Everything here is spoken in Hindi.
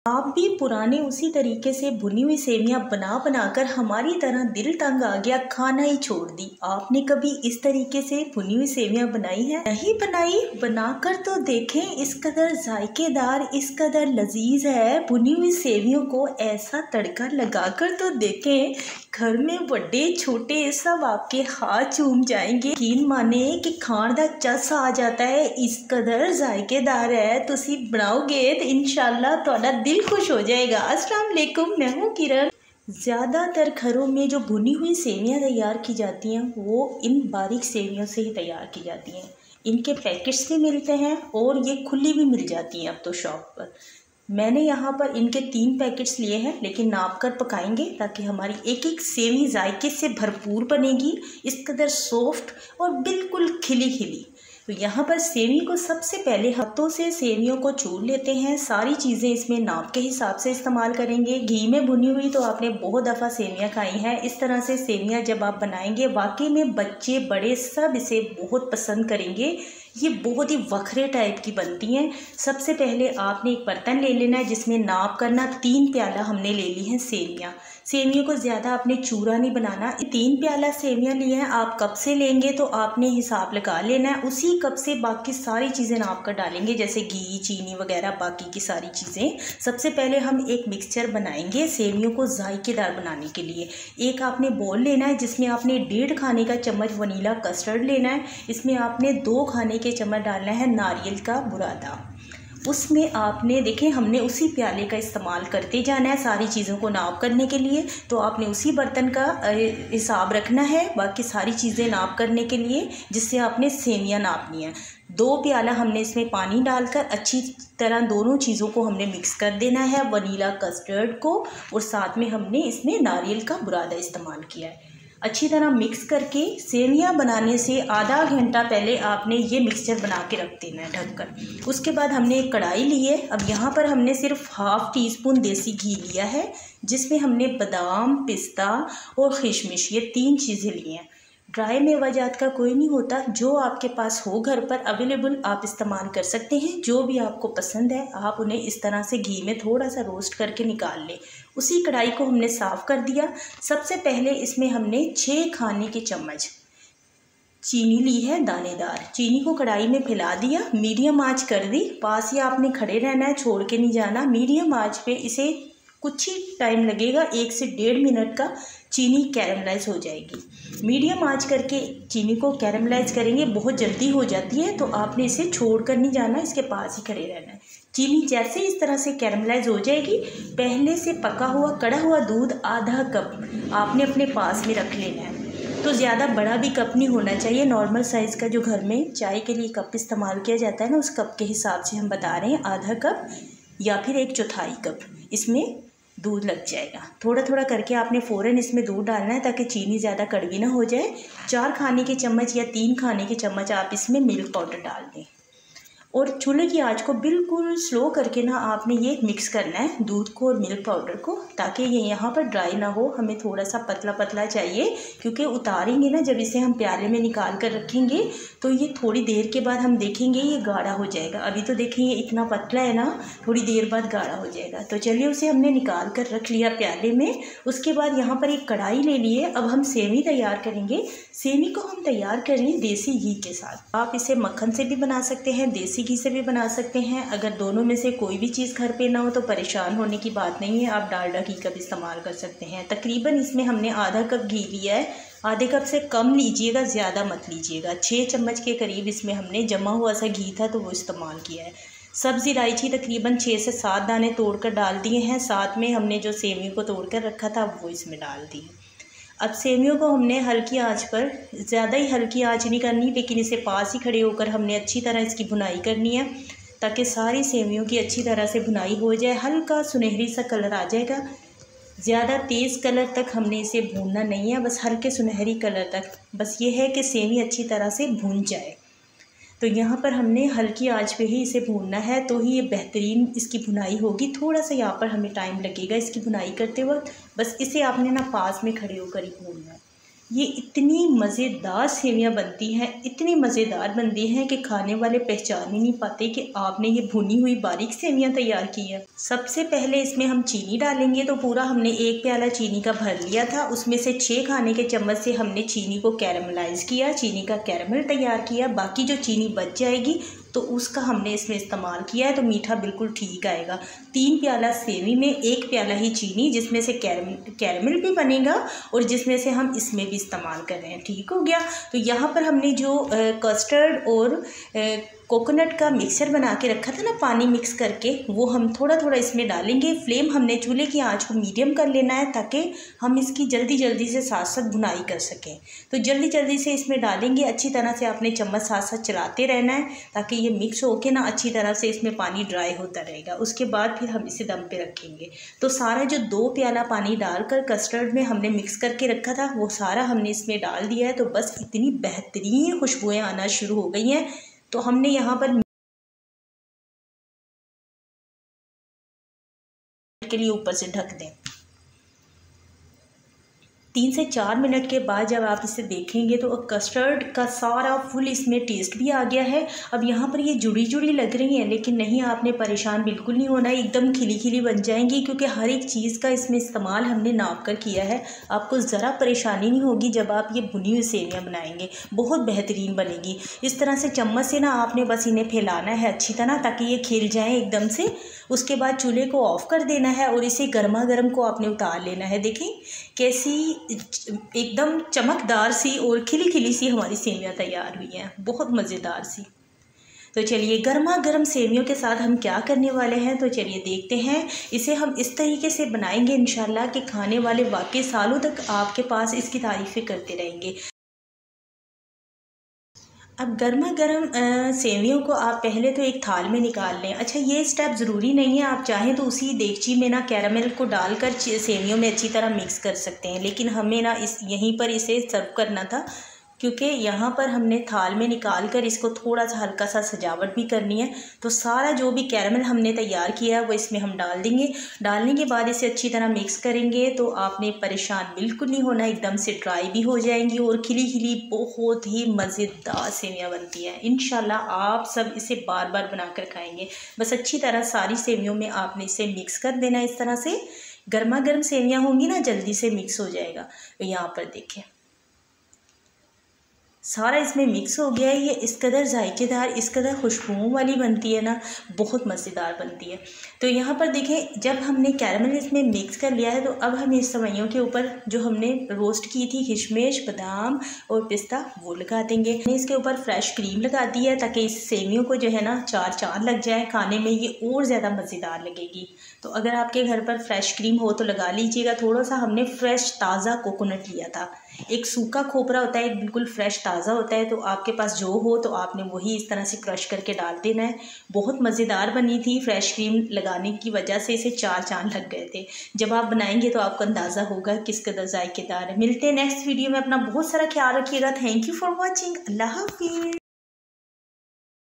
आप भी पुराने उसी तरीके से भुनी हुई सेवियां बना बनाकर हमारी तरह दिल तंग आ गया, खाना ही छोड़ दी। आपने कभी इस तरीके से भुनी हुई सेवियां बनाई हैं? नहीं बनाई? बनाकर तो देखें, इस कदर जायकेदार, इस कदर लजीज है। भुनी हुई सेवियों को ऐसा तड़का लगाकर तो देखें, घर में बड़े छोटे सब आपके हाथ चूम जाएंगे। यकीन माने कि खाण दा चस आ जाता है, इस कदर जायकेदार है। तुसी बनाओगे तो इंशाल्लाह तुहाडा दिल खुश हो जाएगा। अस्सलाम वालेकुम, मैं हूँ किरण। ज़्यादातर घरों में जो भुनी हुई सेवियां तैयार की जाती हैं वो इन बारीक सेवियों से ही तैयार की जाती हैं। इनके पैकेट्स भी मिलते हैं और ये खुली भी मिल जाती हैं अब तो शॉप पर। मैंने यहाँ पर इनके 3 पैकेट्स लिए हैं, लेकिन नाप कर पकाएंगे ताकि हमारी एक एक सेवी जायके से भरपूर बनेगी, इस कदर सॉफ्ट और बिल्कुल खिली खिली। तो यहाँ पर सेवी को सबसे पहले हाथों से सेवियों को चूर लेते हैं। सारी चीज़ें इसमें नाप के हिसाब से इस्तेमाल करेंगे। घी में भुनी हुई तो आपने बहुत दफ़ा सेवियाँ खाई हैं। इस तरह से सेवियाँ जब आप बनाएंगे, वाकई में बच्चे बड़े सब इसे बहुत पसंद करेंगे। ये बहुत ही वखरे टाइप की बनती हैं। सबसे पहले आपने एक बर्तन ले लेना है जिसमें नाप करना 3 प्याला हमने ले ली हैं सेवियाँ। सेवियों को ज़्यादा आपने चूरा नहीं बनाना। 3 प्याला सेवियाँ लिए हैं, आप कप से लेंगे तो आपने हिसाब लगा लेना है। उसी कप से बाकी सारी चीज़ें नाप कर डालेंगे, जैसे घी, चीनी वगैरह बाकी की सारी चीज़ें। सबसे पहले हम एक मिक्सचर बनाएंगे सेवियों को जायकेदार बनाने के लिए। एक आपने बोल लेना है जिसमें आपने 1.5 खाने का चम्मच वनीला कस्टर्ड लेना है। इसमें आपने 2 खाने के चम्मच डालना है नारियल का बुरादा। उसमें आपने देखें, हमने उसी प्याले का इस्तेमाल करते जाना है सारी चीज़ों को नाप करने के लिए। तो आपने उसी बर्तन का हिसाब रखना है बाकी सारी चीज़ें नाप करने के लिए, जिससे आपने सेवियाँ नापनी है। 2 प्याला हमने इसमें पानी डालकर अच्छी तरह दोनों चीज़ों को हमने मिक्स कर देना है, वनीला कस्टर्ड को, और साथ में हमने इसमें नारियल का बुरादा इस्तेमाल किया है। अच्छी तरह मिक्स करके सेवियां बनाने से आधा घंटा पहले आपने ये मिक्सचर बना के रख देना है ढककर। उसके बाद हमने एक कढ़ाई ली है। अब यहाँ पर हमने सिर्फ ½ टीस्पून देसी घी लिया है, जिसमें हमने बादाम, पिस्ता और किशमिश ये 3 चीज़ें ली हैं। ड्राई मेवाजात का कोई नहीं होता, जो आपके पास हो घर पर अवेलेबल आप इस्तेमाल कर सकते हैं। जो भी आपको पसंद है आप उन्हें इस तरह से घी में थोड़ा सा रोस्ट करके निकाल लें। उसी कढ़ाई को हमने साफ़ कर दिया। सबसे पहले इसमें हमने 6 खाने के चम्मच चीनी ली है दानेदार। चीनी को कढ़ाई में फैला दिया, मीडियम आंच कर दी। पास ही आपने खड़े रहना है, छोड़ के नहीं जाना। मीडियम आंच पे इसे कुछ ही टाइम लगेगा, 1 से 1.5 मिनट का। चीनी कैरमलाइज हो जाएगी। मीडियम आंच करके चीनी को कैरमलाइज करेंगे, बहुत जल्दी हो जाती है, तो आपने इसे छोड़ कर नहीं जाना, इसके पास ही खड़े रहना है। चीनी जैसे इस तरह से कैरमलाइज हो जाएगी, पहले से पका हुआ कड़ा हुआ दूध ½ कप आपने अपने पास में रख लेना है। तो ज़्यादा बड़ा भी कप नहीं होना चाहिए, नॉर्मल साइज़ का जो घर में चाय के लिए कप इस्तेमाल किया जाता है ना, उस कप के हिसाब से हम बता रहे हैं। ½ कप या फिर 1/4 कप इसमें दूध लग जाएगा। थोड़ा थोड़ा करके आपने फ़ौरन इसमें दूध डालना है ताकि चीनी ज़्यादा कड़वी ना हो जाए। 4 खाने के चम्मच या 3 खाने के चम्मच आप इसमें मिल्क पाउडर डाल दें, और चूल्हे की आंच को बिल्कुल स्लो करके ना आपने ये मिक्स करना है दूध को और मिल्क पाउडर को, ताकि ये यहाँ पर ड्राई ना हो। हमें थोड़ा सा पतला पतला चाहिए, क्योंकि उतारेंगे ना जब इसे हम प्याले में निकाल कर रखेंगे तो ये थोड़ी देर के बाद हम देखेंगे ये गाढ़ा हो जाएगा। अभी तो देखेंगे इतना पतला है ना, थोड़ी देर बाद गाढ़ा हो जाएगा। तो चलिए उसे हमने निकाल कर रख लिया प्याले में। उसके बाद यहाँ पर एक कढ़ाई ले लिए। अब हम सेवी तैयार करेंगे। सेवी को हम तैयार करें देसी घी के साथ। आप इसे मक्खन से भी बना सकते हैं, देसी घी से भी बना सकते हैं। अगर दोनों में से कोई भी चीज़ घर पे ना हो तो परेशान होने की बात नहीं है, आप डालडा घी का भी इस्तेमाल कर सकते हैं। तकरीबन इसमें हमने ½ कप घी लिया है। आधे कप से कम लीजिएगा, ज़्यादा मत लीजिएगा। 6 चम्मच के करीब इसमें हमने जमा हुआ सा घी था तो वो इस्तेमाल किया है। सब्ज़ इलायची तकरीबन 6 से 7 दाने तोड़ कर डाल दिए हैं। साथ में हमने जो सेवियों को तोड़ कर रखा था वो इसमें डाल दी। अब सेवियों को हमने हल्की आंच पर, ज़्यादा ही हल्की आंच नहीं करनी, लेकिन इसे पास ही खड़े होकर हमने अच्छी तरह इसकी भुनाई करनी है, ताकि सारी सेवियों की अच्छी तरह से भुनाई हो जाए। हल्का सुनहरी सा कलर आ जाएगा। ज़्यादा तेज़ कलर तक हमने इसे भूनना नहीं है, बस हल्के सुनहरी कलर तक। बस ये है कि सेवी अच्छी तरह से भून जाए। तो यहाँ पर हमने हल्की आंच पे ही इसे भूनना है, तो ही ये बेहतरीन इसकी भुनाई होगी। थोड़ा सा यहाँ पर हमें टाइम लगेगा इसकी भुनाई करते वक्त, बस इसे आपने ना पास में खड़े होकर ही भूनना है। ये इतनी मज़ेदार सेवियां बनती हैं, इतनी मज़ेदार बनती हैं कि खाने वाले पहचान ही नहीं पाते कि आपने ये भुनी हुई बारीक सेवियां तैयार की है। सबसे पहले इसमें हम चीनी डालेंगे। तो पूरा हमने 1 प्याला चीनी का भर लिया था, उसमें से 6 खाने के चम्मच से हमने चीनी को कैरमलाइज़ किया, चीनी का कैरमल तैयार किया। बाकी जो चीनी बच जाएगी तो उसका हमने इसमें इस्तेमाल किया है, तो मीठा बिल्कुल ठीक आएगा। 3 प्याला सेवी में 1 प्याला ही चीनी, जिसमें से कैरमल भी बनेगा और जिसमें से हम इसमें भी इस्तेमाल कर रहे हैं। ठीक हो गया। तो यहाँ पर हमने जो कस्टर्ड और कोकोनट का मिक्सचर बना के रखा था ना, पानी मिक्स करके, वो हम थोड़ा थोड़ा इसमें डालेंगे। फ्लेम हमने चूल्हे की आंच को मीडियम कर लेना है ताकि हम इसकी जल्दी जल्दी से साथ साथ भुनाई कर सकें। तो जल्दी जल्दी से इसमें डालेंगे, अच्छी तरह से आपने चम्मच साथ साथ चलाते रहना है ताकि ये मिक्स होके ना अच्छी तरह से इसमें पानी ड्राई होता रहेगा। उसके बाद फिर हम इसे दम पे रखेंगे। तो सारा जो 2 प्याला पानी डालकर कस्टर्ड में हमने मिक्स करके रखा था वो सारा हमने इसमें डाल दिया है। तो बस इतनी बेहतरीन खुशबुएँ आना शुरू हो गई हैं। तो हमने यहाँ पर के लिए ऊपर से ढक दें। 3 से 4 मिनट के बाद जब आप इसे देखेंगे तो कस्टर्ड का सारा फुल इसमें टेस्ट भी आ गया है। अब यहाँ पर ये जुड़ी जुड़ी लग रही हैं, लेकिन नहीं, आपने परेशान बिल्कुल नहीं होना है, एकदम खिली खिली बन जाएंगी क्योंकि हर एक चीज़ का इसमें इस्तेमाल हमने नाप कर किया है। आपको ज़रा परेशानी नहीं होगी जब आप ये भुनी हुई सेवियाँ बनाएंगे, बहुत बेहतरीन बनेगी। इस तरह से चम्मच से ना आपने बस इन्हें फैलाना है अच्छी तरह ताकि ये खिल जाएँ एकदम से। उसके बाद चूल्हे को ऑफ़ कर देना है और इसे गर्मा गर्म को आपने उतार लेना है। देखें कैसी एकदम चमकदार सी और खिली खिली सी हमारी सेवियां तैयार हुई हैं, बहुत मज़ेदार सी। तो चलिए गर्मा गर्म सेवियों के साथ हम क्या करने वाले हैं, तो चलिए देखते हैं। इसे हम इस तरीके से बनाएंगे इंशाल्लाह कि खाने वाले वाकई सालों तक आपके पास इसकी तारीफ़ें करते रहेंगे। अब गर्मा गर्म सेवियों को आप पहले तो एक थाल में निकाल लें। अच्छा, ये स्टेप ज़रूरी नहीं है, आप चाहें तो उसी देगची में ना कैरामल को डालकर सेवियों में अच्छी तरह मिक्स कर सकते हैं, लेकिन हमें ना यहीं पर इसे सर्व करना था क्योंकि यहाँ पर हमने थाल में निकाल कर इसको थोड़ा सा हल्का सा सजावट भी करनी है। तो सारा जो भी कैरामल हमने तैयार किया है वो इसमें हम डाल देंगे। डालने के बाद इसे अच्छी तरह मिक्स करेंगे तो आपने परेशान बिल्कुल नहीं होना, एकदम से ड्राई भी हो जाएंगी और खिली खिली बहुत ही मज़ेदार सेवियाँ बनती हैं। इंशाल्लाह आप सब इसे बार बार बना कर खाएँगे। बस अच्छी तरह सारी सेवियों में आपने इसे मिक्स कर देना है। इस तरह से गर्मा गर्म सेवियाँ होंगी ना, जल्दी से मिक्स हो जाएगा। तो यहाँ पर देखें सारा इसमें मिक्स हो गया है। ये इस कदर जायकेदार, इस कदर खुशबुओं वाली बनती है ना, बहुत मज़ेदार बनती है। तो यहाँ पर देखें जब हमने कैरामल इसमें मिक्स कर लिया है तो अब हम इस सेवइयों के ऊपर जो हमने रोस्ट की थी किशमिश, बादाम और पिस्ता वो लगा देंगे। हमने इसके ऊपर फ्रेश क्रीम लगा दी है ताकि इस सेवियों को जो है ना 4 चांद लग जाए, खाने में ये और ज़्यादा मज़ेदार लगेगी। तो अगर आपके घर पर फ्रेश क्रीम हो तो लगा लीजिएगा। थोड़ा सा हमने फ्रेश ताज़ा कोकोनट लिया था, एक सूखा खोपरा होता है, एक बिल्कुल फ्रेश ताज़ा होता है। तो आपके पास जो हो तो आपने वही इस तरह से क्रश करके डाल देना है। बहुत मज़ेदार बनी थी, फ्रेश क्रीम लगाने की वजह से इसे 4 चांद लग गए थे। जब आप बनाएंगे तो आपको अंदाज़ा होगा किस कदर जायकेदार है। मिलते हैं नेक्स्ट वीडियो में, अपना बहुत सारा ख्याल रखिएगा। Thank you for watching. अल्लाह हाफिज़।